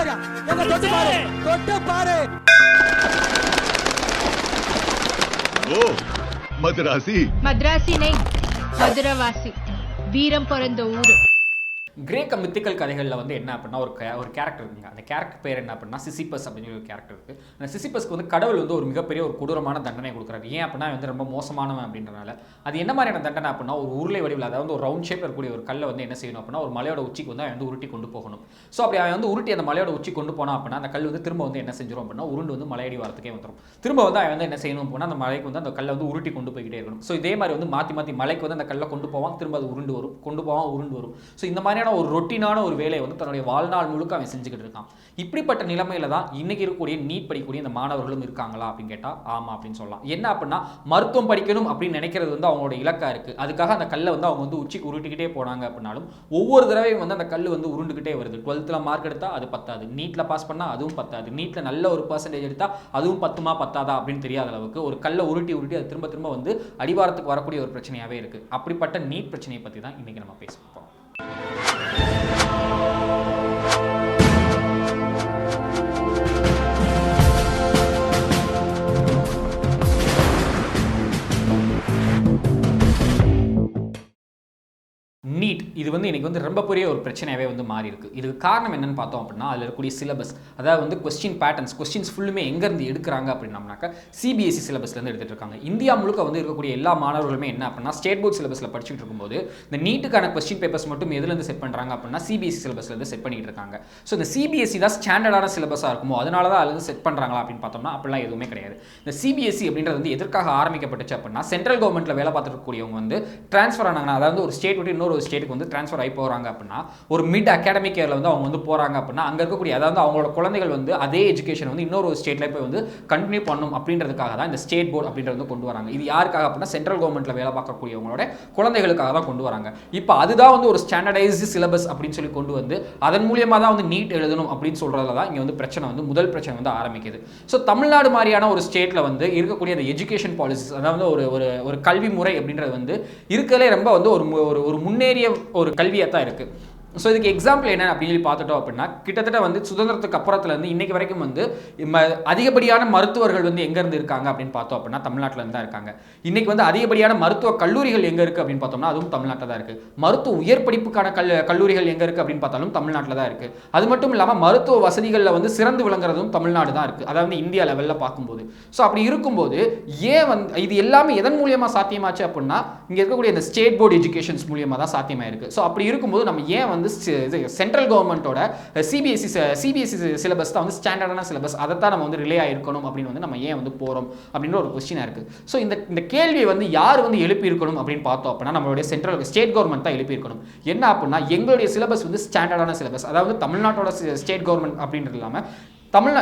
தொட்டு பாரு. ஓ மதராசி மദ്രാசி நை மதுரவாசி வீரம் பிறந்த ஊரு. கிரேக்க மித்திக்கல் கதைகளில் வந்து என்ன அப்படின்னா ஒரு கேரக்டர் இருக்குங்க. அந்த கேரக்டர் பேர் என்ன அப்படின்னா சிசிபஸ் அப்படின்னு ஒரு கேரக்டர் இருக்குது. அந்த சிசிபஸ்க்கு வந்து கடவுள் வந்து ஒரு மிகப்பெரிய ஒரு கொடூரமான தண்டனை கொடுக்குறாரு. ஏன் அப்படின்னா வந்து ரொம்ப மோசமானவன் அப்படின்றனால. அது என்ன மாதிரியான தண்டனை அப்படின்னா, ஒரு உருளை வடிவில், அதாவது ஒரு ரவுண்ட் ஷேப்பில் இருக்கக்கூடிய ஒரு கல்லை வந்து என்ன செய்யணும் அப்படின்னா, ஒரு மலையோட உச்சிக்கு வந்து அவன் வந்து உருட்டி கொண்டு போகணும். ஸோ அப்படி அவன் வந்து உருட்டி அந்த மலையோட உச்சி கொண்டு போனா அப்படின்னா, அந்த கல் வந்து திரும்ப வந்து என்ன செஞ்சிடும் அப்படின்னா, உருண்டு வந்து மலையடி வரத்துக்கே வந்துடும். திரும்ப வந்து அவன் வந்து என்ன செய்யணும் அப்படின்னா, அந்த மலைக்கு வந்து அந்த கல்லை வந்து உருட்டி கொண்டு போய்கிட்டே இருக்கணும். ஸோ இதே மாதிரி வந்து மாற்றி மாற்றி மலைக்கு வந்து அந்த கல்லை கொண்டு போவான், திரும்ப அது உருண்டு வரும், கொண்டு போவான், உருண்டு வரும். ஸோ இந்த மாதிரியான ஒரு ரொட்டீனான ஒரு வேலையை வந்து தன்னுடைய வாழ்நாள் முழுக்க அவன் செஞ்சுக்கிட்டு இருக்கான். இப்படிப்பட்ட நிலைமையில தான் இன்னைக்கு இருக்கக்கூடிய நீட் படிக்கக்கூடிய இந்த மாணவர்களும் இருக்காங்களா அப்படின்னு கேட்டா ஆமா அப்படின்னு சொல்லலாம். என்ன அப்படின்னா, மருத்துவம் படிக்கணும் அப்படின்னு நினைக்கிறது வந்து அவங்களோட இலக்கா இருக்கு. அதுக்காக அந்த கல்லை வந்து அவங்க வந்து உச்சிக்கு உருட்டிக்கிட்டே போனாங்க அப்படின்னாலும் ஒவ்வொரு தடவையும் வந்து அந்த கல் வந்து உருண்டுகிட்டே வருது. 12th மார்க் எடுத்தா அது பத்தாது, நீட்ல பாஸ் பண்ணா அதுவும் பத்தாது, நீட்ல நல்ல ஒரு பர்சன்டேஜ் எடுத்தா அதுவும் பத்துமா பத்தாதா அப்படின்னு தெரியாத அளவுக்கு ஒரு கல்லை உருட்டி உருட்டி அது திரும்ப திரும்ப வந்து அடிவாரத்துக்கு வரக்கூடிய ஒரு பிரச்சனையாவே இருக்கு. அப்படிப்பட்ட நீட் பிரச்சனையை பத்தி தான் இன்னைக்கு நம்ம பேசுவோம். நீட் இது வந்து இன்னைக்கு வந்து ரொம்ப பெரிய ஒரு பிரச்சனையாகவே வந்து மாறி இருக்கு. இதுக்கு காரணம் என்னன்னு பார்த்தோம் அப்படின்னா, அதில் இருக்கக்கூடிய சிலபஸ், அதாவது வந்து கொஸ்டின் பேட்டர்ன்ஸ், கொஸ்டின்ஸ் ஃபுல்லுமே எங்கேருந்து எடுக்கிறாங்க அப்படின்னம்னாக்கா சிபிஎஸ்சி சிலபஸ்லேருந்து எடுத்துகிட்டு இருக்காங்க. இந்தியா முழுக்க வந்து இருக்கக்கூடிய எல்லா மாணவர்களுமே என்ன அப்படின்னா, ஸ்டேட் போர்ட் சிலபஸில் படிச்சுட்டு இருக்கும்போது இந்த நீட்டுக்கான கொஸ்டின் பேப்பர்ஸ் மட்டும் எதுலேருந்து செட் பண்ணுறாங்க அப்படின்னா, சிபிஎஸ்சி சிலபஸ்லேருந்து செட் பண்ணிட்டு இருக்காங்க. ஸோ இந்த சிபிஎஸ்சி தான் ஸ்டாண்டர்டான சிலபஸாக இருக்குமோ அதனால தான் அதுலேருந்து செட் பண்ணுறாங்களா அப்படின்னு பார்த்தோம்னா அப்படிலாம் எதுவுமே கிடையாது. இந்த சிபிஎஸ்சி அப்படின்றது வந்து எதற்காக ஆரம்பிக்கப்பட்டுச்சு அப்படின்னா, சென்ட்ரல் கவர்மெண்ட்டில் வேலை பார்த்துருக்கக்கூடியவங்க வந்து ட்ரான்ஸ்ஃபர் ஆனாங்கன்னா, அதாவது ஒரு ஸ்டேட் விட்டு இன்னொரு ஸ்டேட்டுக்கு வந்து ட்ரான்ஸ்ஃபர் ஆகி போகிறாங்க அப்படின்னா, ஒரு மிட் அகாடமிக் இயரில் வந்து அவங்க வந்து போகிறாங்க அப்படின்னா, அங்கே இருக்கக்கூடிய, அதாவது அவங்களோட குழந்தைகள் வந்து அதே எஜுகேஷன் வந்து இன்னொரு ஸ்டேட்டில் போய் வந்து கண்டினியூ பண்ணணும் அப்படின்றதுக்காக தான் இந்த ஸ்டேட் போர்டு அப்படின்றது வந்து கொண்டு வராங்க. இது யாருக்காக அப்படின்னா, சென்ட்ரல் கவர்மெண்ட்டில் வேலை பார்க்கக்கூடியவங்களோட குழந்தைகளுக்காக தான் கொண்டு வராங்க. இப்போ அதுதான் வந்து ஒரு ஸ்டாண்டர்டைஸ்டு சிலபஸ் அப்படின்னு சொல்லி கொண்டு வந்து அதன் மூலியமாக தான் வந்து நீட் எழுதணும் அப்படின்னு சொல்கிறதுல தான் இங்கே வந்து பிரச்சனை வந்து முதல் பிரச்சனை வந்து ஆரம்பிக்குது. ஸோ தமிழ்நாடு மாதிரியான ஒரு ஸ்டேட்டில் வந்து இருக்கக்கூடிய அந்த எஜுகேஷன் பாலிசிஸ், அதாவது ஒரு கல்வி முறை அப்படின்றது வந்து இருக்கிறதுலே ரொம்ப வந்து ஒரு முன்னேறிய ஒரு கல்வியாக தான் இருக்குது. ஸோ இதுக்கு எக்ஸாம்பிள் என்ன அப்படின்னு சொல்லி பார்த்துட்டோம் அப்படின்னா, கிட்டத்தட்ட வந்து சுதந்திரத்துக்கு அப்புறத்துலேருந்து இன்னைக்கு வரைக்கும் வந்து அதிகப்படியான மருத்துவர்கள் வந்து எங்கேருந்து இருக்காங்க அப்படின்னு பார்த்தோம் அப்படின்னா தமிழ்நாட்டில் தான் இருக்காங்க. இன்னைக்கு வந்து அதிகப்படியான மருத்துவ கல்லூரிகள் எங்கே இருக்குது அப்படின்னு பார்த்தோம்னா அதுவும் தமிழ்நாட்டில் தான் இருக்குது. மருத்துவ உயர் படிப்புக்கான கல்லூரிகள் எங்கே இருக்குது அப்படின்னு பார்த்தாலும் தமிழ்நாட்டில் தான் இருக்குது. அது மட்டும் இல்லாமல் மருத்துவ வசதிகளில் வந்து சிறந்து விளங்குறதும் தமிழ்நாடு தான் இருக்குது, அதாவது இந்தியா லெவலில் பார்க்கும்போது. ஸோ அப்படி இருக்கும்போது ஏன் வந்து இது எல்லாமே எதன் மூலியமாக சாத்தியமாச்சு அப்படின்னா, இங்கே இருக்கக்கூடிய இந்த ஸ்டேட் போர்டு எஜுகேஷன்ஸ் மூலியமாக தான் சாத்தியமாயிருக்கு. ஸோ அப்படி இருக்கும்போது நம்ம ஏன் வந்து சென்ட்ரல் கவர்மெண்ட்டோட சிபிஎஸ்சி சிலபஸ் தான் வந்து ஸ்டாண்டர்டான சிலபஸ், அதை தான் நம்ம வந்து ரிலே ஆகிருக்கணும் அப்படின்னு வந்து நம்ம ஏன் வந்து போகிறோம் அப்படின்ற ஒரு கொஸ்டினாக இருக்குது. ஸோ இந்த கேள்வியை வந்து யார் வந்து எழுப்பியிருக்கணும் அப்படின்னு பார்த்தோம் அப்படின்னா, நம்மளுடைய ஸ்டேட் கவர்மெண்ட் தான் எழுப்பியிருக்கணும். என்ன அப்படின்னா, எங்களுடைய சிலபஸ் வந்து ஸ்டாண்டர்டான சிலபஸ், அதாவது தமிழ்நாட்டோட ஸ்டேட் கவர்மெண்ட் அப்படின்றது இல்லாமல்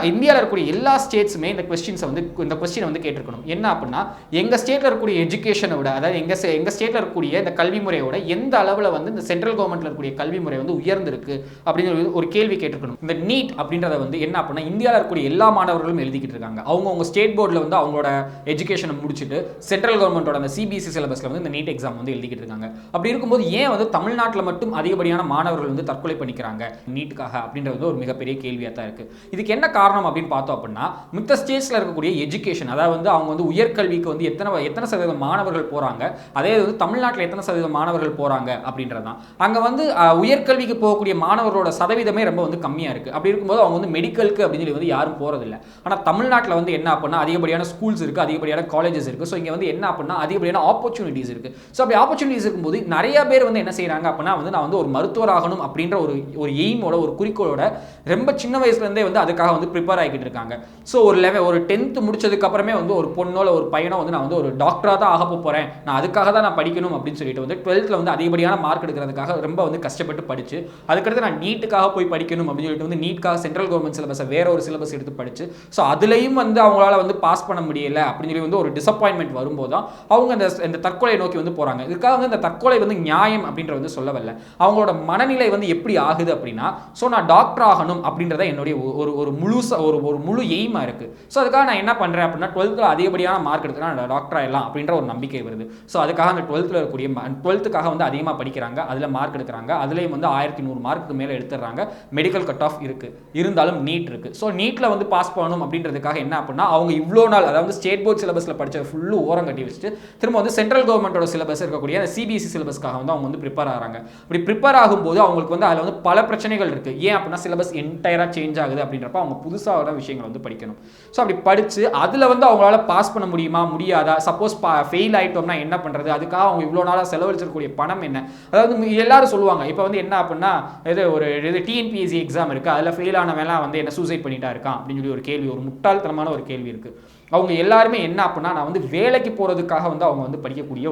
இந்தியாவில் இருக்கக்கூடிய எல்லா ஸ்டேட்ஸுமே இந்த கொஸ்டினை வந்து கேட்டிருக்கணும். என்ன அப்படின்னா, எங்கள் ஸ்டேட்டில் இருக்கக்கூடிய எஜுகேஷனை விட, அதாவது எங்கள் ஸ்டேட்டில் இருக்கக்கூடிய இந்த கல்வி முறையோட எந்த அளவில் வந்து இந்த சென்ட்ரல் கவர்மெண்ட்டில் இருக்கக்கூடிய கல்வி முறை வந்து உயர்ந்திருக்கு அப்படின்னு ஒரு கேள்வி கேட்டிருக்கணும். இந்த நீட் அப்படின்றத வந்து என்ன அப்படின்னா, இந்தியாவில் இருக்கக்கூடிய எல்லா மாணவர்களும் எழுதிக்கிட்டு இருக்காங்க. அவங்க ஸ்டேட் போர்டில் வந்து அவங்களோட எஜுகேஷனை முடிச்சுட்டு சென்ட்ரல் கவர்மெண்ட்டோட அந்த சிபிஎஸ்சி சிலபஸில் வந்து இந்த நீட் எக்ஸாம் வந்து எழுதிக்கிட்டு இருக்காங்க. அப்படி இருக்கும்போது ஏன் வந்து தமிழ்நாட்டில் மட்டும் அதிகப்படியான மாணவர்கள் வந்து தற்கொலை பண்ணிக்கிறாங்க நீட்டுக்காக அப்படின்றது ஒரு மிகப்பெரிய கேள்வியாக தான் இருக்குது. இதுக்கு என்ன காரணம் அப்படின்னு பார்த்தோம் அப்படின்னா, மித்த ஸ்டேட்ஸ்ல இருக்கக்கூடிய எஜுகேஷன், அதாவது வந்து அவங்க வந்து உயர்கல்விக்கு வந்து எத்தனை சதவீதம் மாணவர்கள் போறாங்க, அதே வந்து தமிழ்நாட்டில் எத்தனை சதவீதம் மாணவர்கள் போறாங்க அப்படின்றதான். அங்க வந்து உயர்கல்விக்கு போகக்கூடிய மாணவர்களோட சதவீதமே ரொம்ப வந்து கம்மியா இருக்கு. அப்படி இருக்கும்போது அவங்க வந்து மெடிக்கலுக்கு அப்படின்னு சொல்லி வந்து யாரும் போறதில்லை. ஆனால் தமிழ்நாட்டில் வந்து என்ன அப்படின்னா, அதிகப்படியான ஸ்கூல்ஸ் இருக்கு, அதிகப்படியான காலேஜஸ் இருக்கு. ஸோ இங்க வந்து என்ன அப்படின்னா, அதிகப்படியான ஆப்பர்ச்சுனிட்டிஸ் இருக்கு. ஸோ அப்படி ஆப்பர்ச்சுனிட்டிஸ் இருக்கும்போது நிறைய பேர் வந்து என்ன செய்யறாங்க அப்படின்னா, வந்து நான் வந்து ஒரு மருத்துவர் ஆகணும் அப்படின்ற ஒரு எய்மோட, ஒரு குறிக்கோளோட ரொம்ப சின்ன வயசுல இருந்தே வந்து அதுக்காக வந்து ப்ரிப்பேர் ஆகிட்டு இருக்காங்க. ஸோ ஒரு 10th முடிச்சதுக்கு அப்புறமே வந்து ஒரு பொண்ணோ ஒரு பையனோ வந்து நான் வந்து ஒரு டாக்டரா தான் ஆக போறேன், நான் அதுக்காக தான் நான் படிக்கணும் அப்படின்னு சொல்லிட்டு வந்து 12th வந்து அதிகப்படியான மார்க் எடுக்கிறதுக்காக ரொம்ப வந்து கஷ்டப்பட்டு படிச்சு, அதுக்கடுத்து நான் நீட்டுக்காக போய் படிக்கணும் அப்படின்னு சொல்லிட்டு வந்து நீட்காக சென்ட்ரல் கவர்மெண்ட் சிலபஸை வேற ஒரு சிலபஸ் எடுத்து படிச்சு, ஸோ அதுலயும் வந்து அவங்களால வந்து பாஸ் பண்ண முடியல அப்படின்னு சொல்லி வந்து ஒரு டிசப்பாயின்மெண்ட் வரும்போது தான் அவங்க இந்த தற்கொலை நோக்கி வந்து போறாங்க. இதுக்காக வந்து இந்த தற்கொலை வந்து நியாயம் அப்படின்ற வந்து சொல்லவில்லை. அவங்களோட மனநிலை வந்து எப்படி ஆகுது அப்படின்னா, ஸோ நான் டாக்டர் ஆகணும் அப்படின்றத என்னுடைய ஒரு ஒரு முழு எய்மாக இருக்குது. ஸோ அதுக்காக நான் என்ன பண்ணுறேன் அப்படின்னா 12th அதிகப்படியான மார்க் எடுத்துனா டாக்டர் ஆகிடலாம் அப்படின்ற ஒரு நம்பிக்கை வருது. ஸோ அதுக்காக அந்த 12th இருக்கக்கூடிய 12th வந்து அதிகமாக படிக்கிறாங்க, அதில் மார்க் எடுக்கிறாங்க, அதுலேயும் வந்து 1100 மார்க்கு மேலே எடுத்துடுறாங்க. மெடிக்கல் கட் ஆஃப் இருக்குது, இருந்தாலும் நீட் இருக்குது. ஸோ நீட்டில் வந்து பாஸ் பண்ணணும் அப்படின்றதுக்காக என்ன அப்படின்னா அவங்க இவ்வளோ நாள் அதாவது ஸ்டேட் போர்ட் சிலபஸில் படித்த ஃபுல்லு ஓரம் கட்டி வச்சுட்டு திரும்ப வந்து சென்ட்ரல் கவர்மெண்ட்டோட சிலபஸ் இருக்கக்கூடிய அந்த சிபிஎஸ்சி சிலபஸ்க்காக வந்து அவங்க வந்து ப்ரிப்பேர் ஆகிறாங்க. அப்படி ப்ரிப்பேர் ஆகும்போது அவங்களுக்கு வந்து அதில் வந்து பல பிரச்சனைகள் இருக்குது. ஏன் அப்படின்னா சிலபஸ் என்டையராக சேஞ்ச் ஆகுது அப்படின்றப்ப அவங்க புதுசாக விஷயங்கள் வந்து படிக்கணும். ஸோ அப்படி படித்து அதில் வந்து அவங்களால பாஸ் பண்ண முடியுமா முடியாதா, சப்போஸ் ஃபெயில் ஆகிட்டோம்னா என்ன பண்ணுறது, அதுக்காக அவங்க இவ்வளோ நாளாக செலவழிச்சிருக்கக்கூடிய பணம் என்ன. அதாவது எல்லாரும் சொல்லுவாங்க இப்போ வந்து என்ன அப்படின்னா ஒரு டிஎன்பிஎஸ்சி எக்ஸாம் இருக்குது, அதில் ஃபெயில் ஆனவெல்லாம் வந்து என்ன சூசைட் பண்ணிட்டா இருக்கான் அப்படின்னு சொல்லி ஒரு கேள்வி, ஒரு முட்டாள்தனமான ஒரு கேள்வி இருக்குது. அவங்க எல்லாருமே என்ன அப்படின்னா நான் வந்து வேலைக்கு போகிறதுக்காக வந்து அவங்க வந்து படிக்கக்கூடிய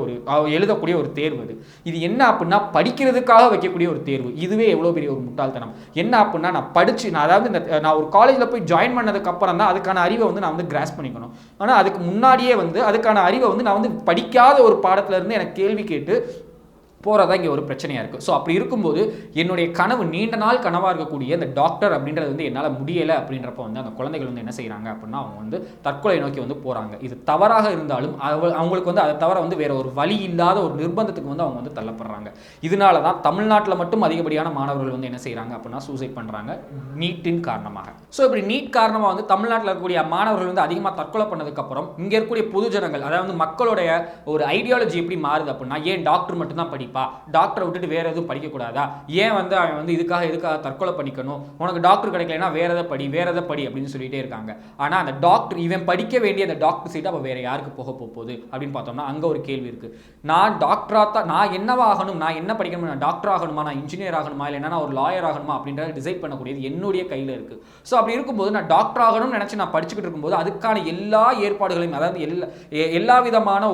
எழுதக்கூடிய ஒரு தேர்வு அது. இது என்ன அப்படின்னா படிக்கிறதுக்காக வைக்கக்கூடிய ஒரு தேர்வு. இதுவே எவ்வளோ பெரிய ஒரு முட்டாள்தனம். என்ன அப்படின்னா நான் படித்து அதாவது நான் ஒரு காலேஜில் போய் ஜாயின் பண்ணதுக்கு அப்புறம் தான் அதுக்கான அறிவை வந்து நான் வந்து கிராஸ் பண்ணிக்கணும். ஆனால் அதுக்கு முன்னாடியே வந்து அதுக்கான அறிவை வந்து நான் வந்து படிக்காத ஒரு பாடத்துல இருந்து எனக்கு கேள்வி கேட்டு போகிறதா இங்கே ஒரு பிரச்சனையாக இருக்குது. ஸோ அப்படி இருக்கும்போது என்னுடைய கனவு நீண்ட நாள் கனவாக இருக்கக்கூடிய இந்த டாக்டர் அப்படின்றது வந்து என்னால் முடியலை அப்படின்றப்ப வந்து அந்த குழந்தைகள் வந்து என்ன செய்கிறாங்க அப்படின்னா அவங்க வந்து தற்கொலை நோக்கி வந்து போகிறாங்க. இது தவறாக இருந்தாலும் அவங்களுக்கு வந்து அதை தவிர வந்து வேற ஒரு வழி இல்லாத ஒரு நிர்பந்தத்துக்கு வந்து அவங்க வந்து தள்ளப்படுறாங்க. இதனால தான் தமிழ்நாட்டில் மட்டும் அதிகப்படியான மாணவர்கள் வந்து என்ன செய்கிறாங்க அப்படின்னா சூசைட் பண்ணுறாங்க நீட்டின் காரணமாக. ஸோ இப்படி நீட் காரணமாக வந்து தமிழ்நாட்டில் இருக்கக்கூடிய மாணவர்கள் வந்து அதிகமாக தற்கொலை பண்ணதுக்கப்புறம் இங்கே இருக்கக்கூடிய பொதுஜனங்கள் அதாவது மக்களுடைய ஒரு ஐடியாலஜி எப்படி மாறுது அப்படின்னா ஏன் டாக்டர் மட்டும்தான் படிப்பா, டாக்டரை விட்டுட்டு வேற எதுவும் படிக்கக்கூடாதா, ஏன் வந்து அவன் வந்து இதுக்காக தற்கொலை பண்ணிக்கணும், உனக்கு டாக்டர் கிடைக்கலன்னா வேற எதை படி அப்படின்னு சொல்லிட்டே இருக்காங்க. ஆனால் அந்த டாக்டர் இவன் படிக்க வேண்டிய அந்த டாக்டர் சீட் அப்போ வேற யாருக்கு போக போகுது அப்படின்னு பார்த்தோம்னா அங்கே ஒரு கேள்வி இருக்கு. நான் டாக்டரா தான் நான் என்னவாகணும், நான் என்ன படிக்கணும், நான் டாக்டர் ஆகணுமா, நான் இன்ஜினியர் ஆகணுமா, இல்லைன்னா நான் ஒரு லாயர் ஆகணுமா அப்படின்றத டிசைட் பண்ணக்கூடியது என்னுடைய கையில் இருக்கு. ஸோ அப்படி இருக்கும்போது நான் டாக்டர் ஆகணும்னு நினைச்சு நான் படிச்சுக்கிட்டு இருக்கும்போது அதுக்கான எல்லா ஏற்பாடுகளையும் அதாவது எல்லா விதமான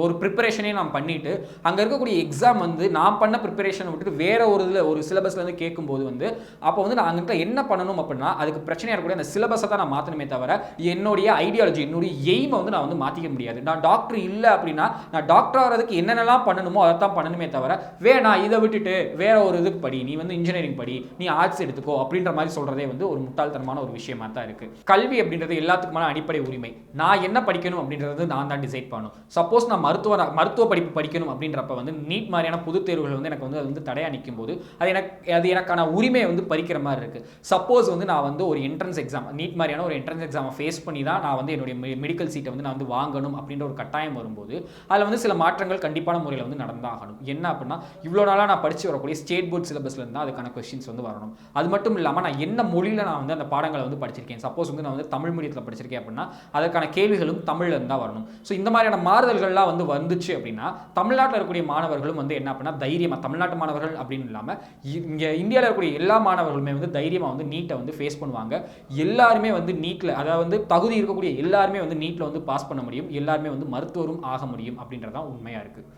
ஒரு ப்ரிப்பரேஷனையும் நான் பண்ணிட்டு அங்கே இருக்கக்கூடிய எக்ஸாம் வந்து நான் பண்ண ப்ரிப்பரேஷனை விட்டுட்டு வேற ஒரு சிலபஸ்ல இருந்து கேட்கும்போது வந்து அப்போ வந்து நான் அங்கிட்ட என்ன பண்ணணும் அப்படின்னா அதுக்கு பிரச்சனையாக இருக்கக்கூடிய அந்த சிலபஸை தான் நான் மாற்றணுமே தவிர என்னுடைய ஐடியாலஜி என்னுடைய எய்மை வந்து நான் வந்து மாற்றிக்க முடியாது. நான் டாக்டர் இல்லை அப்படின்னா நான் டாக்டர் ஆகிறதுக்கு என்னென்னலாம் பண்ணணுமோ அதை தான் பண்ணணுமே தவிர நான் இதை விட்டுட்டு வேற ஒரு இதுக்கு படி, நீ வந்து இன்ஜினியரிங் படி, நீ ஆர்ட்ஸ் எடுத்துக்கோ அப்படின்ற மாதிரி சொல்றதே வந்து ஒரு முட்டாள்தனமான ஒரு விஷயமா தான் இருக்கு. கல்வி அப்படின்றது எல்லாத்துக்குமான அடிப்படை உரிமை. நான் என்ன படிக்கணும் அப்படின்றது நான் தான் டிசைட் பண்ணணும். சப்போஸ் நான் மருத்துவ படிப்பு படிக்கணும் அப்படின்றப்ப வந்து நீட் மாதிரியான பொது தேர்வுகள் வந்து எனக்கு வந்து தடையா நிற்கும் போது அது எனக்கான உரிமையை வந்து பறிக்கிற மாதிரி இருக்கு. சப்போஸ் வந்து நான் வந்து ஒரு என்ட்ரன்ஸ் எக்ஸாம் நீட் மாதிரியான ஒரு என்ட்ரன்ஸ் எக்ஸாமை ஃபேஸ் பண்ணி தான் நான் வந்து என்னுடைய மெடிக்கல் சீட்டை வந்து நான் வந்து வாங்கணும் அப்படின்ற ஒரு கட்டாயம் வரும்போது அதில் வந்து சில மாற்றங்கள் கண்டிப்பான முறையில் வந்து நடந்தாகணும். என்ன அப்படின்னா இவ்வளோ நாளாக நான் படித்து வரக்கூடிய ஸ்டேட் போர்ட் சிலபஸ்ல இருந்தால் அதுக்கான கொஸ்டின்ஸ் வந்து வரணும். அது மட்டும் இல்லாமல் நான் என்ன மொழியில் நான் வந்து அந்த பாடங்களை வந்து படிச்சிருக்கேன், சப்போஸ் வந்து நான் வந்து தமிழ் மீடியத்தில் படிச்சிருக்கேன் அப்படின்னா அதற்கான கேள்விகளும் தமிழில் இருந்தால் வரணும். ஸோ இந்த மாதிரியான மாறுதல்கள்லாம் வந்து வந்துச்சு அப்படின்னா தமிழ்நாட்டில் இருக்கக்கூடிய மாணவர்களும் வந்து என்ன அப்படின்னா தைரியமாக தமிழ்நாட்டு மாணவர்கள் அப்படின்னு இல்லாமல் இங்கே இந்தியாவில் இருக்கக்கூடிய எல்லா மாணவர்களுமே வந்து தைரியமாக வந்து நீட்டை வந்து ஃபேஸ் பண்ணுவாங்க. எல்லாருமே வந்து நீட்டில் அதாவது வந்து தகுதி இருக்கக்கூடிய எல்லாருமே வந்து நீட்டில் வந்து பாஸ் பண்ண முடியும், எல்லாருமே வந்து மருத்துவரும் ஆக முடியும் அப்படின்றதான் உண்மையாக இருக்குது.